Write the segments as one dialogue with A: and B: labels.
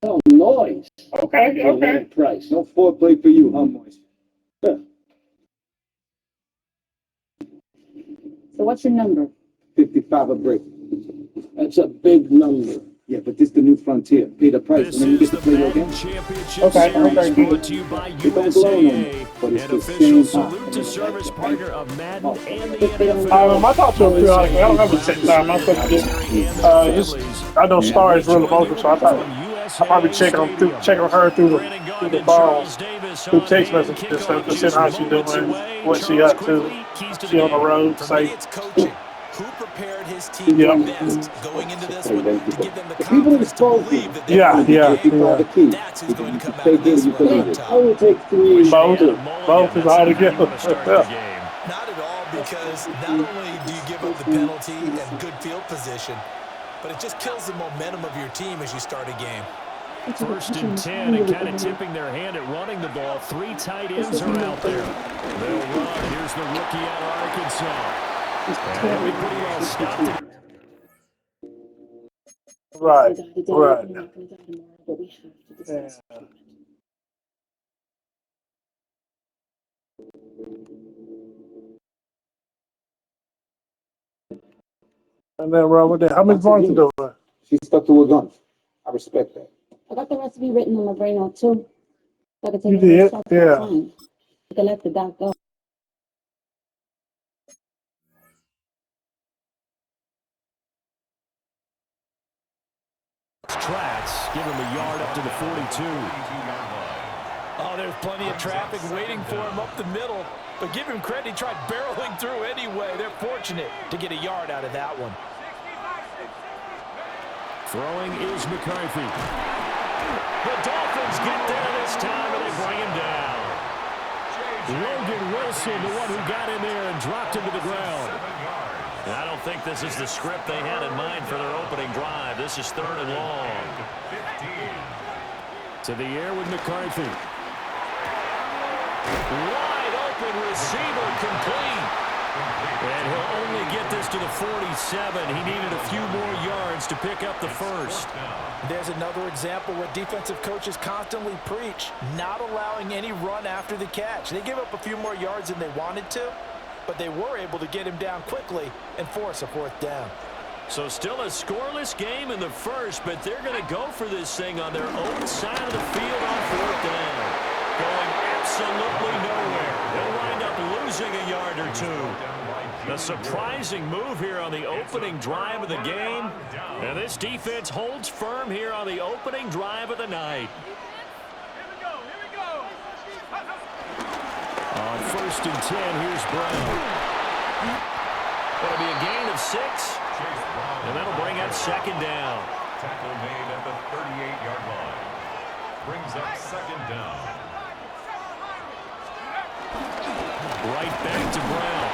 A: Oh, noise.
B: Okay, okay.
A: Price. No foreplay for you, huh, Moise?
C: So what's your number?
A: 55 a brick. That's a big number. Yeah, but this is the new frontier. Pay the price,
D: This
A: and then you
D: is
A: get to
D: the
A: play your
D: Madden
A: game.
D: Championship
B: Okay,
D: Series
B: okay.
D: brought to you by
A: It don't glow no more,
D: USAA,
A: but it's
D: an
A: the
D: official
A: same
D: salute to service partner of Madden and the
B: I
D: NFL.
B: talk to him periodically. I don't have a set time. I'm supposed to get, I know Star is real emotional, so I probably check on her through the phone, through text messages and stuff, to see how she's doing, what she up to. She on the road, say.
E: Who prepared his team best going into this one to give them the confidence to believe that they won the game? That's who's going to come out of this one on top.
B: Both is all together.
E: Not at all, because not only do you give up the penalty and good field position, but it just kills the momentum of your team as you start a game.
D: First and 10, and kind of tipping their hand at running the ball. 3 tight ends are out there. They'll run. Here's the rookie out of Arkansas. And everybody else stopped it.
B: Right. Yeah. And then wrong with that. How many points you doing?
A: She stuck to her guns. I respect that.
C: I got the recipe written on my brain now too. So I can take
B: You
C: it
B: did?
C: short
B: Yeah.
C: time. I can let the doc go.
D: Tracks, give him a yard up to the 42.
E: Oh, there's plenty of traffic waiting for him up the middle. But give him credit, he tried barreling through anyway. They're fortunate to get a yard out of that one.
D: Throwing is McCarthy. The Dolphins get there this time, and they bring him down. Logan Wilson, the one who got in there and dropped him to the ground. And I don't think this is the script they had in mind for their opening drive. This is 3rd and long. To the air with McCarthy. Wide open receiver, complete. And he'll only get this to the 47. He needed a few more yards to pick up the first.
E: There's another example where defensive coaches constantly preach, not allowing any run after the catch. They give up a few more yards than they wanted to, but they were able to get him down quickly and force a 4th down.
D: So still a scoreless game in the first, but they're going to go for this thing on their own side of the field on 4th down. Going absolutely nowhere. They'll wind up losing a yard or 2. A surprising move here on the opening drive of the game. And this defense holds firm here on the opening drive of the night. On 1st and 10, here's Brown. That'll be a gain of 6. And that'll bring up 2nd down.
F: Tackle made at the 38-yard line. Brings up 2nd down.
D: Right back to Brown.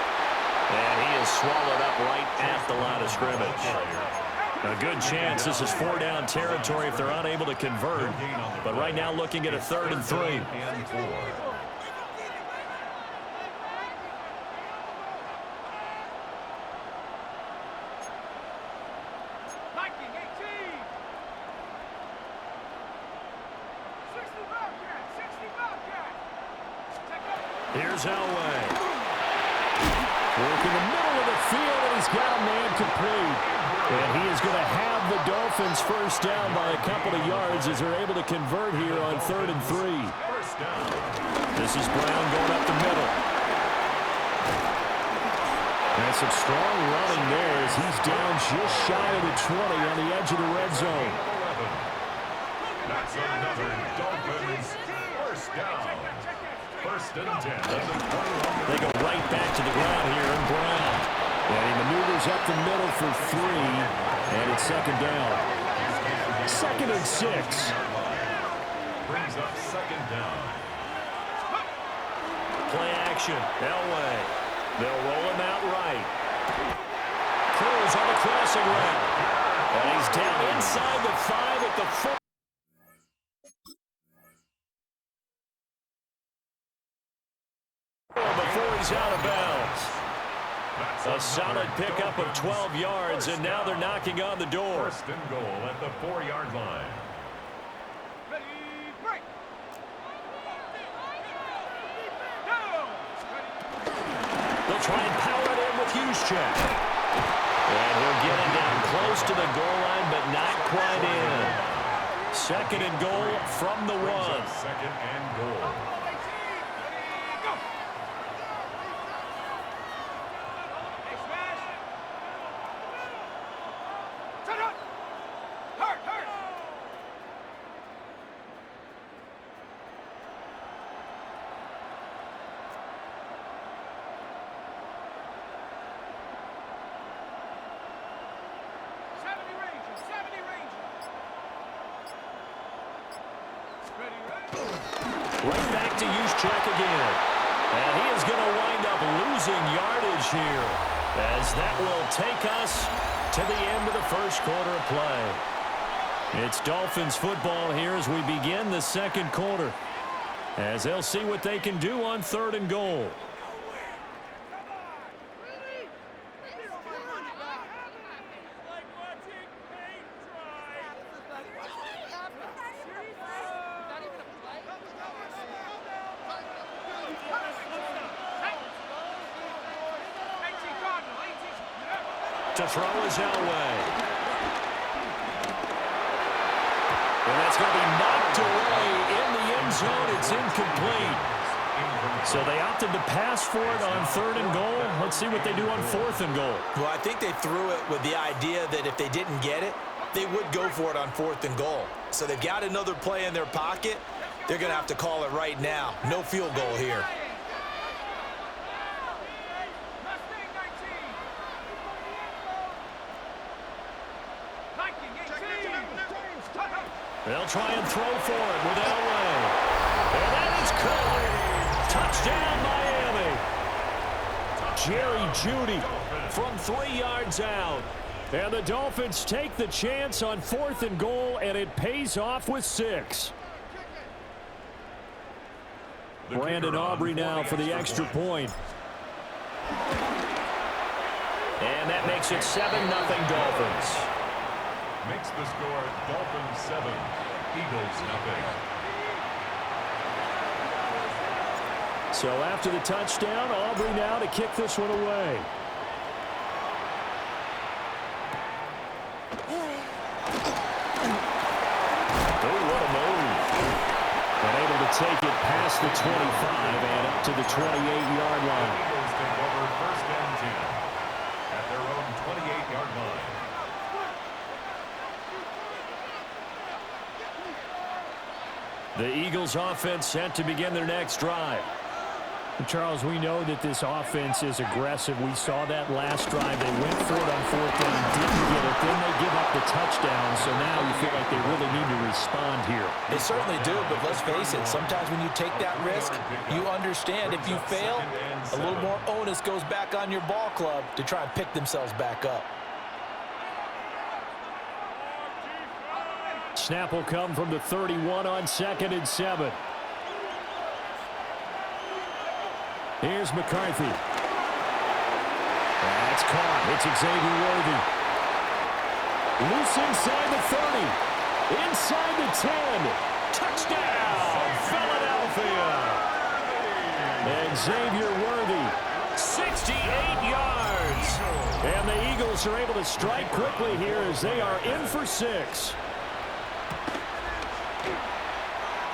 D: And he is swallowed up right at the line of scrimmage. A good chance this is 4 down territory if they're unable to convert. But right now looking at a 3rd and 3.
F: And 4.
D: Here's Elway. Working the middle of the field, and he's got a man complete. And he is going to have the Dolphins first down by a couple of yards as they're able to convert here on 3rd and 3. This is Brown going up the middle. And some strong running there as he's down just shy of the 20 on the edge of the red zone.
F: That's another Dolphins first down. 1st and 10.
D: They go right back to the ground here, and Brown. And he maneuvers up the middle for 3, and it's 2nd down. 2nd and 6.
F: Brings up 2nd down.
D: Play action. Elway. They'll roll him out right. Cruz on the crossing route. And he's down inside the 5 at the 4. Before he's out of bounds. A solid pickup of 12 yards, and now they're knocking on the door.
F: 1st and goal at the 4-yard line.
D: They'll try and power it in with Juszczyk. And he'll get it down close to the goal line, but not quite in. Second and goal from the 1.
F: Second and goal.
D: Right back to Juszczyk again. And he is going to wind up losing yardage here, as that will take us to the end of the first quarter of play. It's Dolphins football here as we begin the second quarter, as they'll see what they can do on 3rd and goal. To throw is Elway. And that's going to be knocked away in the end zone. It's incomplete. So they opted to pass for it on 3rd and goal. Let's see what they do on 4th and goal.
E: Well, I think they threw it with the idea that if they didn't get it, they would go for it on 4th and goal. So they've got another play in their pocket. They're going to have to call it right now. No field goal here.
D: They'll try and throw for it with Elway. And that is caught. Touchdown, Miami. Jerry Jeudy from 3 yards out. And the Dolphins take the chance on 4th and goal, and it pays off with 6. Brandon Aubrey now for the extra point. And that makes it 7-0 Dolphins.
F: Makes the score Dolphins 7, Eagles 0.
D: So after the touchdown, Aubrey now to kick this one away. Oh, what a move. And able to take it past the 25 and up to the 28-yard line.
F: The Eagles take over 1st and 10 at their own 28-yard line.
D: The Eagles offense set to begin their next drive.
G: Charles, we know that this offense is aggressive. We saw that last drive. They went for it on 4th down, didn't get it. Then they give up the touchdown. So now you feel like they really need to respond here.
E: They certainly do, but let's face it, sometimes when you take that risk, you understand if you fail, a little more onus goes back on your ball club to try and pick themselves back up.
D: Snap will come from the 31 on 2nd and 7. Here's McCarthy. That's caught. It's Xavier Worthy. Loose inside the 30. Inside the 10. Touchdown, Philadelphia. And Xavier Worthy, 68 yards. And the Eagles are able to strike quickly here as they are in for 6.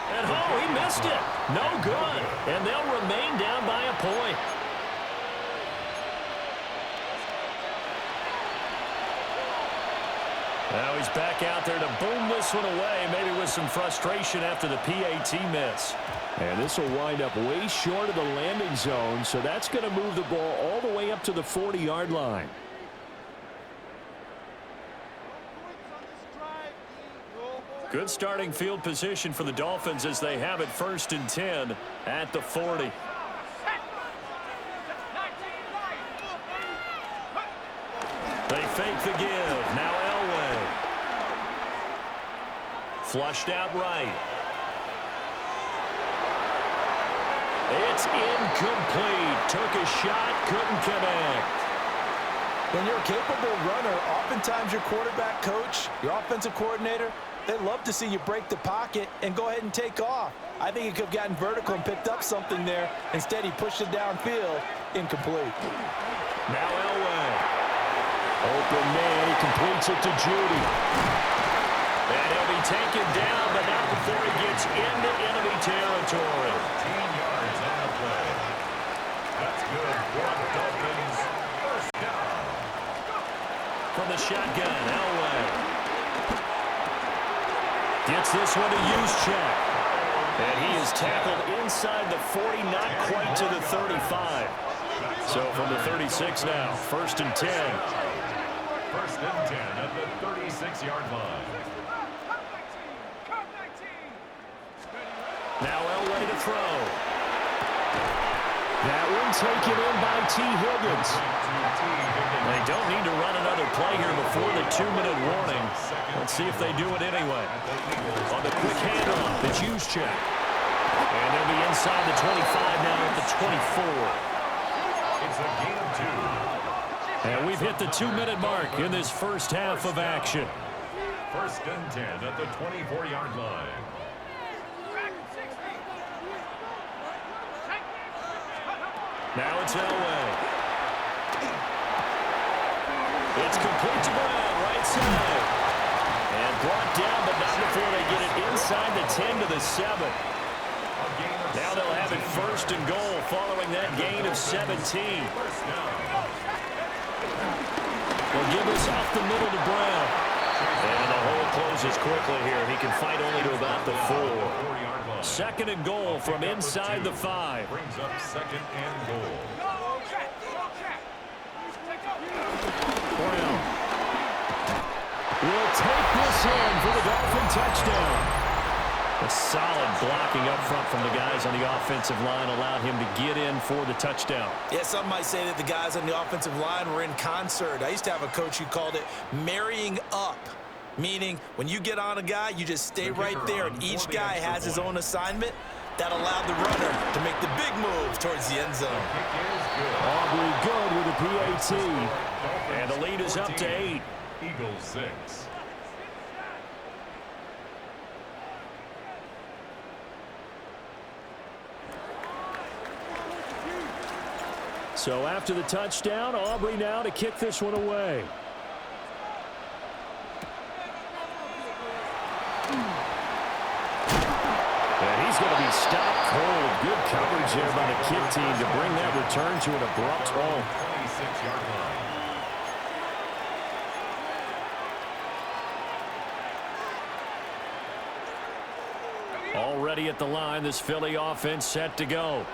D: And oh, he missed it. No good. And they'll remain down by a point. Now he's back out there to boom this one away, maybe with some frustration after the PAT miss. And this will wind up way short of the landing zone, so that's going to move the ball all the way up to the 40-yard line. Good starting field position for the Dolphins as they have it 1st and 10 at the 40. They fake the give. Now Elway. Flushed out right. It's incomplete. Took a shot, couldn't connect.
E: When you're a capable runner, oftentimes your quarterback coach, your offensive coordinator, they love to see you break the pocket and go ahead and take off. I think he could have gotten vertical and picked up something there. Instead, he pushed it downfield. incomplete.
D: Now Elway. Open man, he completes it to Judy. And he'll be taken down, but not before he gets into enemy territory.
F: 15 yards on the play. That's good for the Dolphins. First down.
D: From the shotgun, Elway. Gets this one to Juszczyk. And he is tackled inside the 40, not quite to the 35. So from the 36 now, 1st and 10.
F: 1st and 10 at the 36-yard line.
D: Now Elway to throw. That one taken in by T. Higgins. They don't need to run another play here before the 2-minute warning. Let's see if they do it anyway. On the quick handoff, the Juszczyk. And they'll be inside the 25 now at the 24.
F: It's a gain of 2.
D: And we've hit the 2-minute mark in this first half of action.
F: 1st and 10 at the 24-yard line.
D: Now it's Elway. It's complete to Brown, right side. And brought down, but not before they get it inside the 10 to the 7. Now they'll have it 1st and goal following that gain of 17. They'll give us off the middle to Brown. And the hole closes quickly here. He can fight only to about the 4. 2nd and goal from inside the 5.
F: Brings up 2nd and goal.
D: Brown will take this in for the Dolphin touchdown. A solid blocking up front from the guys on the offensive line allowed him to get in for the touchdown.
E: Yeah, some might say that the guys on the offensive line were in concert. I used to have a coach who called it marrying up, meaning when you get on a guy, you just stay right there, and each guy has his own assignment. That allowed the runner to make the big move towards the end zone.
D: Aubrey good with a PAT. And the lead is up to 8.
F: Eagles 6.
D: So after the touchdown, Aubrey now to kick this one away. And he's going to be stopped cold. Good coverage there by the kick team to bring that return to an abrupt halt.
F: 26-yard line.
D: Already at the line, this Philly offense set to go.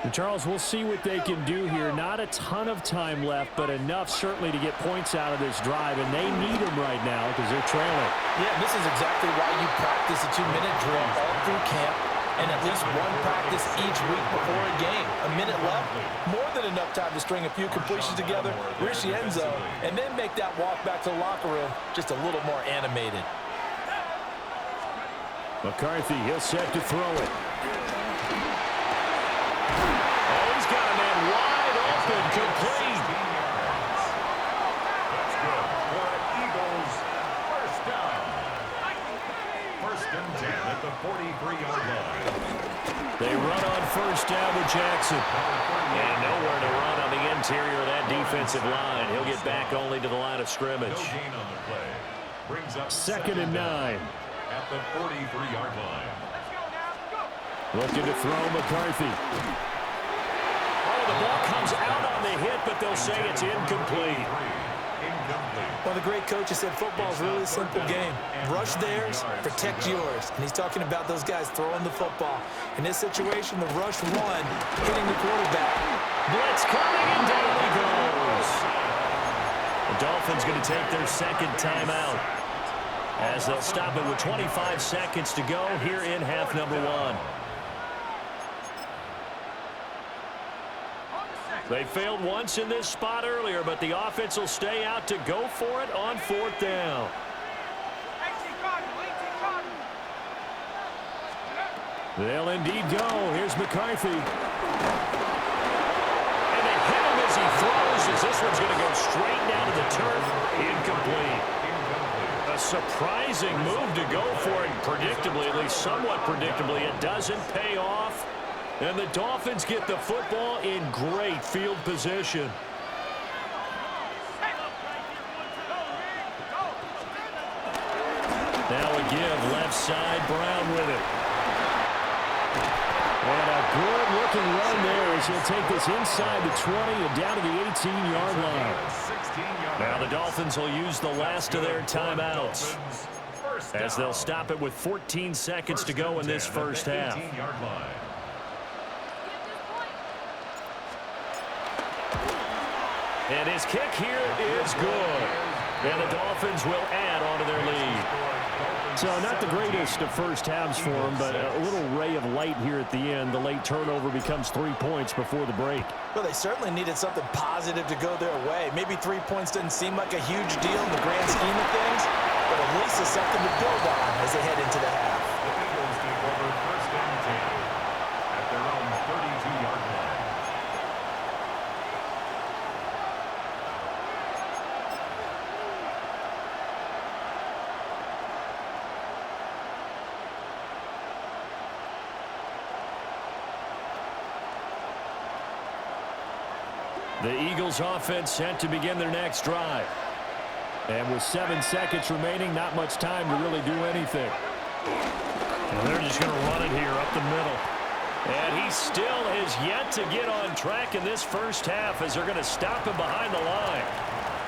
D: And Charles, we'll see what they can do here. Not a ton of time left, but enough certainly to get points out of this drive, and they need them right now because they're trailing.
E: Yeah, this is exactly why you practice a 2-minute drill all through camp and at least one practice each week before a game. A minute left, more than enough time to string a few completions together, reach the end zone, and then make that walk back to the locker room just a little more animated.
D: McCarthy, he'll set to throw it. Oh, he's got a man wide open, complete.
F: That's good for Eagles. First down. 1st and 10 at the 43-yard line.
D: They run on first down with Jackson. And nowhere to run on the interior of that defensive line. He'll get back only to the line of scrimmage.
F: No gain on the play. Brings up
D: 2nd and 9.
F: At the 43-yard line.
D: Looking to throw McCarthy. Oh, the ball comes out on the hit, but they'll say it's incomplete.
E: Well, the great coach has said football is really a simple game. Rush theirs, protect yours. And he's talking about those guys throwing the football. In this situation, the rush one, hitting the quarterback.
D: Blitz coming, and down he goes. The Dolphins going to take their 2nd timeout, as they'll stop it with 25 seconds to go here in half number 1. They failed once in this spot earlier, but the offense will stay out to go for it on 4th down. They'll indeed go. Here's McCarthy. And they hit him as he throws, as this one's going to go straight down to the turf. Incomplete. A surprising move to go for it, predictably, at least somewhat predictably. It doesn't pay off. And the Dolphins get the football in great field position. Now a give, left side, Brown with it. And a good-looking run there as he'll take this inside the 20 and down to the 18-yard line. Now the Dolphins will use the last of their timeouts as they'll stop it with 14 seconds to go in this first half. And his kick here is good. And the Dolphins will add on to their lead. So not the greatest of first halves for him, but a little ray of light here at the end. The late turnover becomes 3 points before the break.
E: Well, they certainly needed something positive to go their way. Maybe 3 points doesn't seem like a huge deal in the grand scheme of things, but at least it's something to build on as they head into the half.
F: The Eagles take over first and 10 at their own 32-yard line.
D: The Eagles offense set to begin their next drive. And with 7 seconds remaining, not much time to really do anything. And they're just going to run it here up the middle. And he still is yet to get on track in this first half as they're going to stop him behind the line.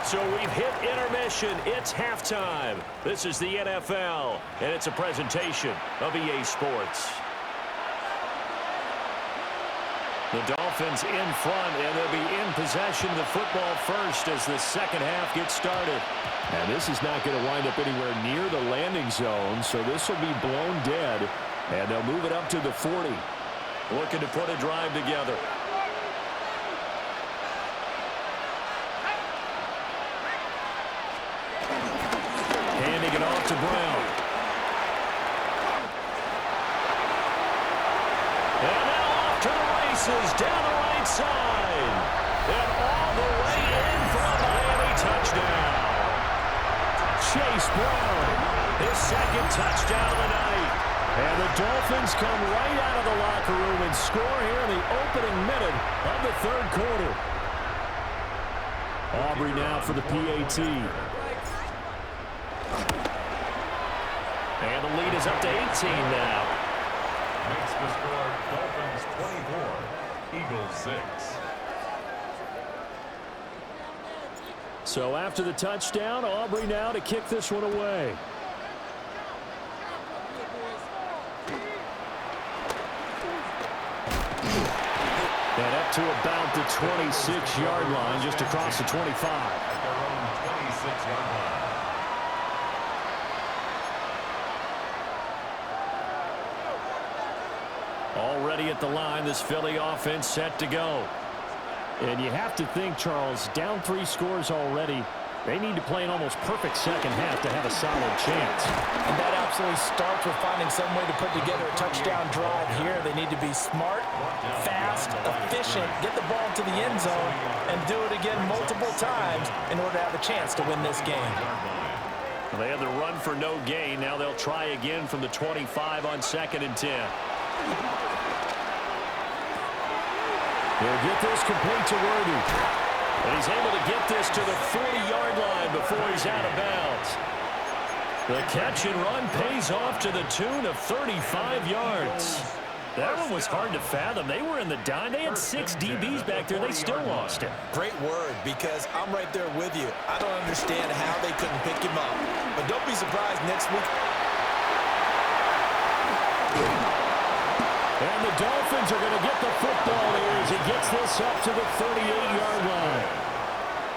D: So we've hit intermission. It's halftime. This is the NFL, and it's a presentation of EA Sports. The Dolphins in front, and they'll be in possession of the football first as the second half gets started. And this is not going to wind up anywhere near the landing zone, so this will be blown dead. And they'll move it up to the 40. Looking to put a drive together. Handing it off to Brown. And now off to the races down the right side. And all the way in for a Miami touchdown. Chase Brown, his second touchdown of the night. And the Dolphins come right out of the locker room and score here in the opening minute of the third quarter. Aubrey now for the PAT. And the lead is up to 18 now.
F: Makes the score Dolphins 24, Eagles 6.
D: So after the touchdown, Aubrey now to kick this one away. And up to about the 26-yard line, just across the 25.
F: At their own 26-yard line.
D: Already at the line, this Philly offense set to go. And you have to think, Charles, down 3 scores already. They need to play an almost perfect second half to have a solid chance.
E: And that absolutely starts with finding some way to put together a touchdown drive here. They need to be smart, fast, efficient, get the ball to the end zone, and do it again multiple times in order to have a chance to win this game.
D: They had the run for no gain. Now they'll try again from the 25 on 2nd and 10. They'll get this complete to Worthy. And he's able to get this to the 40-yard line before he's out of bounds. The catch and run pays off to the tune of 35 yards. That one was hard to fathom. They were in the dime. They had 6 DBs back there. They still lost it.
E: Great word, because I'm right there with you. I don't understand how they couldn't pick him up. But don't be surprised next week.
D: And the Dolphins are going to get the football here as he gets this up to the 38-yard line.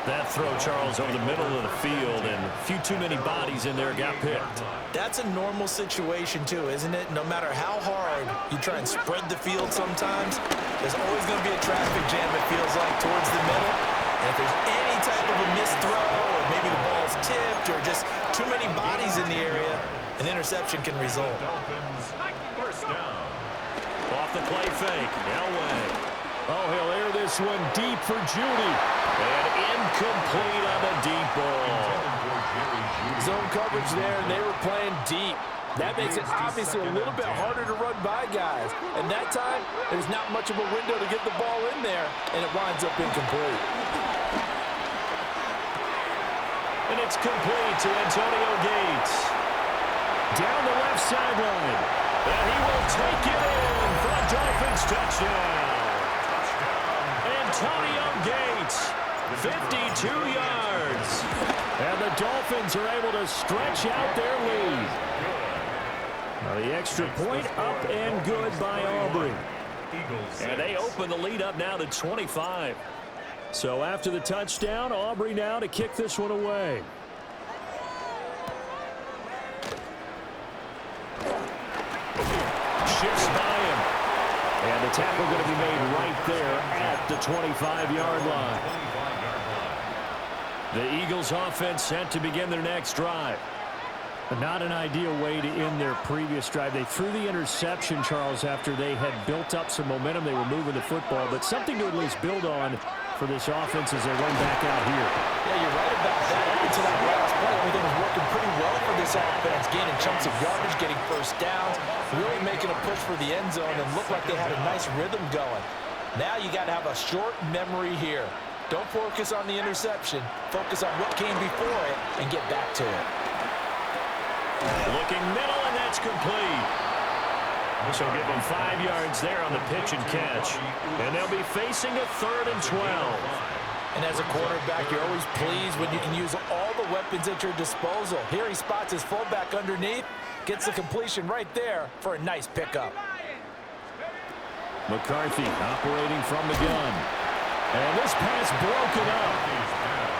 D: That throw, Charles, over the middle of the field, and a few too many bodies in there got picked.
E: That's a normal situation, too, isn't it? No matter how hard you try and spread the field sometimes, there's always going to be a traffic jam, it feels like, towards the middle. And if there's any type of a missed throw, or maybe the ball's tipped, or just too many bodies in the area, an interception can result.
F: Dolphins first down.
D: Off the play fake. Elway. Oh, he'll air this one deep for Judy. And incomplete on the deep ball.
E: Zone coverage there, and they were playing deep. That makes it obviously a little bit harder to run by guys. And that time, there's not much of a window to get the ball in there, and it winds up incomplete.
D: And it's complete to Antonio Gates. Down the left sideline. And he will take it in for a Dolphins touchdown. Antonio Gates, 52 yards. And the Dolphins are able to stretch out their lead. Now the extra point up and good by Aubrey. And they open the lead up now to 25. So after the touchdown, Aubrey now to kick this one away. Shifts by him. And the tackle going to be made right there at the 25-yard line. The Eagles offense set to begin their next drive.
G: Not an ideal way to end their previous drive. They threw the interception, Charles, after they had built up some momentum. They were moving the football, but something to at least build on for this offense as they run back out here.
E: Yeah, you're right about that. Up until that last play, everything was working pretty well for this offense, gaining chunks of yardage, getting first downs, really making a push for the end zone, and looked like they had a nice rhythm going. Now you got to have a short memory here. Don't focus on the interception. Focus on what came before it and get back to it.
D: Looking middle, and that's complete. This will give them 5 yards there on the pitch and catch. And they'll be facing a 3rd and 12.
E: And as a quarterback, you're always pleased when you can use all the weapons at your disposal. Here he spots his fullback underneath, gets the completion right there for a nice pickup.
G: McCarthy operating from the gun. And this pass broken up.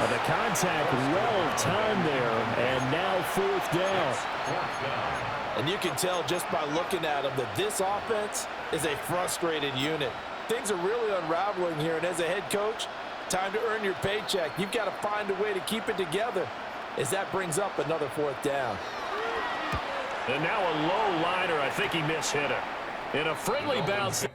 G: The contact well timed there, and now 4th down.
E: And you can tell just by looking at him that this offense is a frustrated unit. Things are really unraveling here, and as a head coach, time to earn your paycheck. You've got to find a way to keep it together as that brings up another 4th down.
D: And now a low liner. I think he mishit it. In a friendly bounce.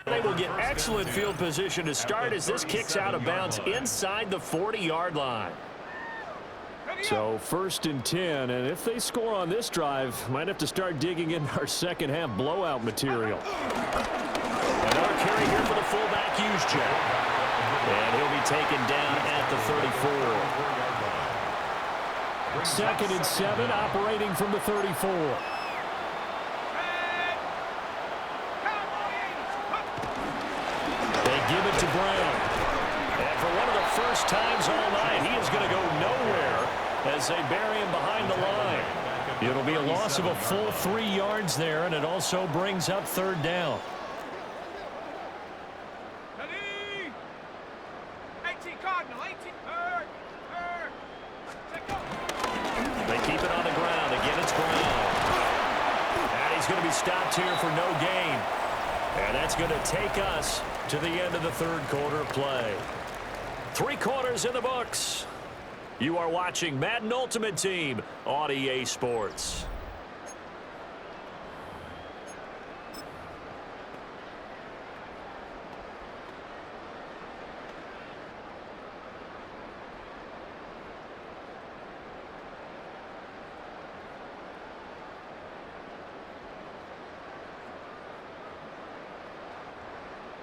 D: They will get excellent field position to start as this kicks out of bounds inside the 40-yard line.
G: So 1st and 10, and if they score on this drive, might have to start digging in our second half blowout material.
D: Another carry here for the fullback, Juszczyk. And he'll be taken down at the 34.
G: 2nd and 7, operating from the 34.
D: Give it to Brown. And for one of the first times all night, he is going to go nowhere as they bury him behind the line. It'll be a loss of a full 3 yards there, and it also brings up 3rd down. They keep it on the ground. Again, it's Brown. And he's going to be stopped here for no gain. And that's going to take us to the end of the 3rd quarter play. 3 quarters in the books. You are watching Madden Ultimate Team on EA Sports.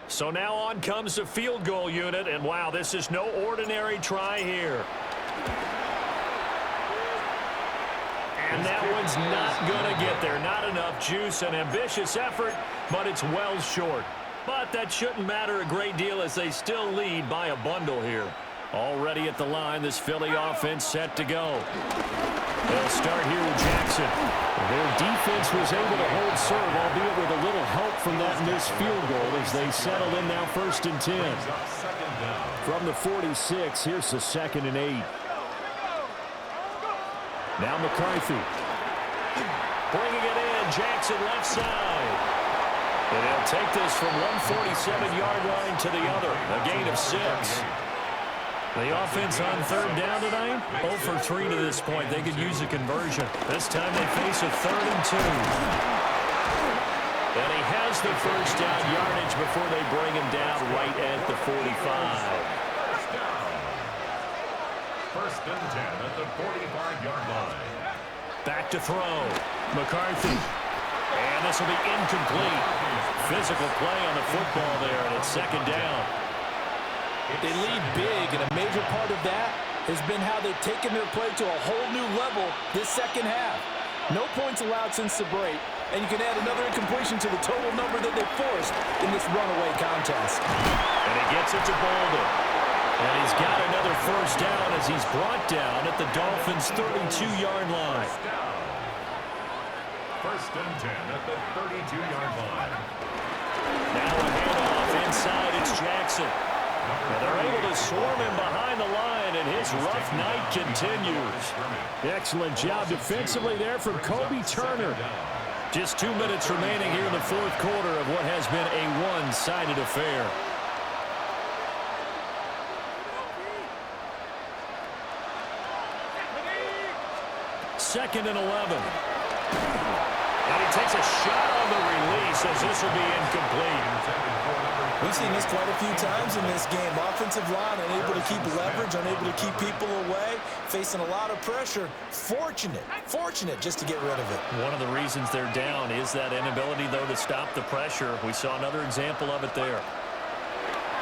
D: So now on comes the field goal unit, and wow, this is no ordinary try here. And that one's not going to get there. Not enough juice. An ambitious effort, but it's well short. But that shouldn't matter a great deal as they still lead by a bundle here. Already at the line, this Philly offense set to go. They'll start here with Jackson. Their defense was able to hold serve, albeit with a little help from that missed field goal as they settle in now 1st and 10. From the 46, here's the 2nd and 8. Now McCarthy. Bringing it in, Jackson left side. And he'll take this from 147-yard line to the other, a gain of 6. The offense on third down tonight, 0 for 3 to this point. They could use a conversion. This time they face a 3rd and 2. And he has the first down yardage before they bring him down right at the 45.
F: First and 10 at the 45-yard line.
D: Back to throw. McCarthy. And this will be incomplete. Physical play on the football there, and it's 2nd down.
E: They lead big, and a major part of that has been how they've taken their play to a whole new level this second half. No points allowed since the break, and you can add another incompletion to the total number that they forced in this runaway contest.
D: And he gets it to Bolden. And he's got another first down as he's brought down at the Dolphins' 32-yard line.
F: First and 10 at the 32-yard line.
D: Now a handoff inside. It's Jackson. And they're able to swarm him behind the line, and his rough night continues.
G: Excellent job defensively there from Kobe Turner.
D: Just 2 minutes remaining here in the 4th quarter of what has been a one-sided affair. Second and 11. And he takes a shot on the release as this will be incomplete.
E: We've seen this quite a few times in this game. Offensive line unable to keep leverage, unable to keep people away, facing a lot of pressure. Fortunate just to get rid of it.
D: One of the reasons they're down is that inability, though, to stop the pressure. We saw another example of it there.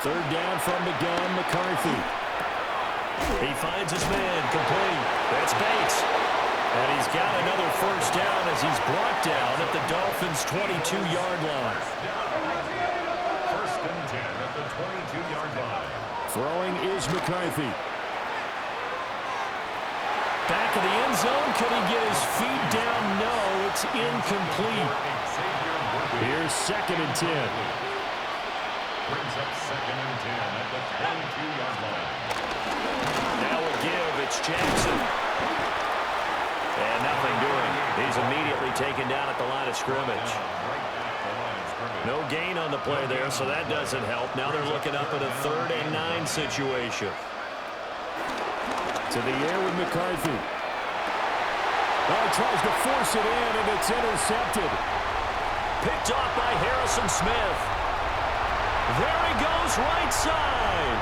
G: 3rd down from the gun, McCarthy.
D: He finds his man, complete. That's Bates. And he's got another first down as he's brought down at the Dolphins' 22-yard line.
F: First and 10 at the 22-yard line.
G: Throwing is McCarthy.
D: Back of the end zone. Can he get his feet down? No, it's incomplete.
G: Here's 2nd and 10.
F: Brings up 2nd and 10 at the 22-yard line.
D: Now a give. It's Jackson. And nothing doing. He's immediately taken down at the line of scrimmage. No gain on the play there, so that doesn't help. Now they're looking up at a 3rd and 9 situation.
G: To the air with McCarthy. Oh, tries to force it in, and it's intercepted.
D: Picked off by Harrison Smith. There he goes, right side.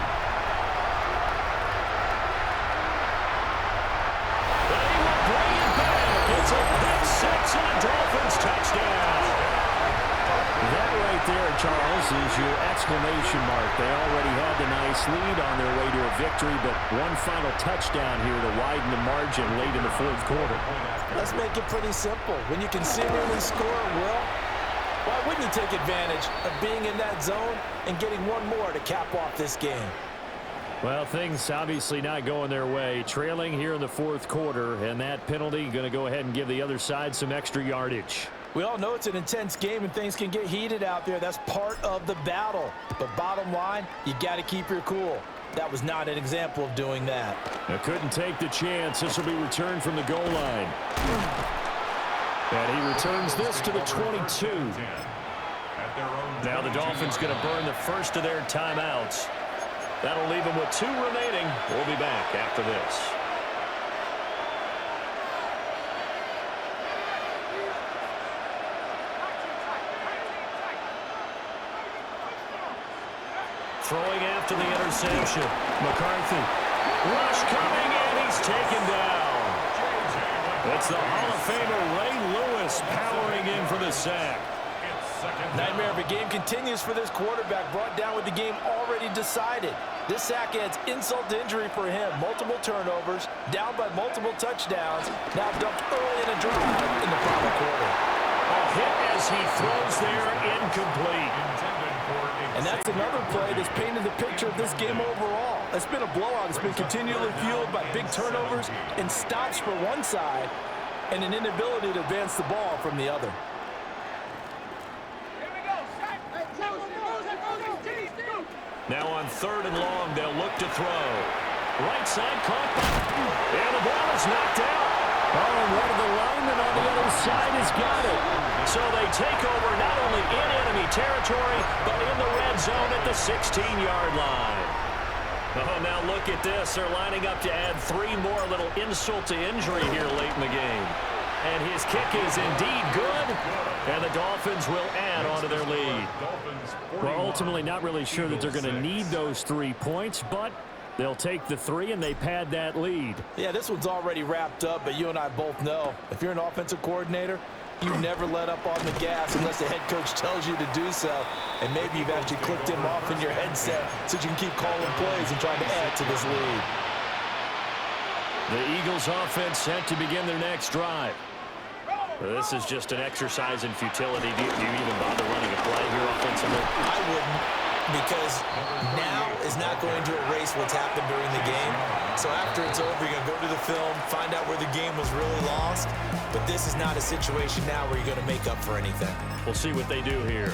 D: They will bring it back. It's a pick 6 and a Dolphins touchdown.
G: That right there, Charles, is your exclamation mark. They already had the nice lead on their way to a victory, but one final touchdown here to widen the margin late in the 4th quarter.
E: Let's make it pretty simple. When you can seemingly score at will, why wouldn't you take advantage of being in that zone and getting one more to cap off this game?
G: Well, things obviously not going their way. Trailing here in the 4th quarter, and that penalty going to go ahead and give the other side some extra yardage.
E: We all know it's an intense game and things can get heated out there. That's part of the battle. But bottom line, you got to keep your cool. That was not an example of doing that.
G: They couldn't take the chance. This will be returned from the goal line. And he returns this to the 22.
D: Now the Dolphins going to burn the first of their timeouts. That'll leave them with 2 remaining. We'll be back after this. Throwing after the interception. McCarthy. Rush coming, and he's taken down. It's the Hall of Famer Ray Lewis powering in for the sack.
E: Nightmare of a game continues for this quarterback, brought down with the game already decided. This sack adds insult to injury for him. Multiple turnovers, down by multiple touchdowns, now dumped early in a drive in the final quarter.
D: A hit as he throws there, incomplete.
E: And that's another play that's painted the picture of this game overall. It's been a blowout. It's been continually fueled by big turnovers and stops for one side and an inability to advance the ball from the other.
D: Now on 3rd and long, they'll look to throw. Right side caught by, and the ball is knocked out.
G: Oh, and one of the linemen on the other side has got it.
D: So they take over not only in enemy territory, but in the red zone at the 16-yard line. Oh, now look at this. They're lining up to add 3 more, a little insult to injury here late in the game. And his kick is indeed good, and the Dolphins will add on to their lead.
G: Well, ultimately not really sure that they're going to need those 3 points, but they'll take the 3 and they pad that lead.
E: Yeah, this one's already wrapped up, but you and I both know if you're an offensive coordinator, you never let up on the gas unless the head coach tells you to do so. And maybe you've actually clicked him off in your headset so you can keep calling plays and trying to add to this lead.
D: The Eagles offense set to begin their next drive. This is just an exercise in futility. Do you even bother running a play here offensively?
E: I wouldn't, because now is not going to erase what's happened during the game. So after it's over, you're going to go to the film, find out where the game was really lost. But this is not a situation now where you're going to make up for anything.
D: We'll see what they do here.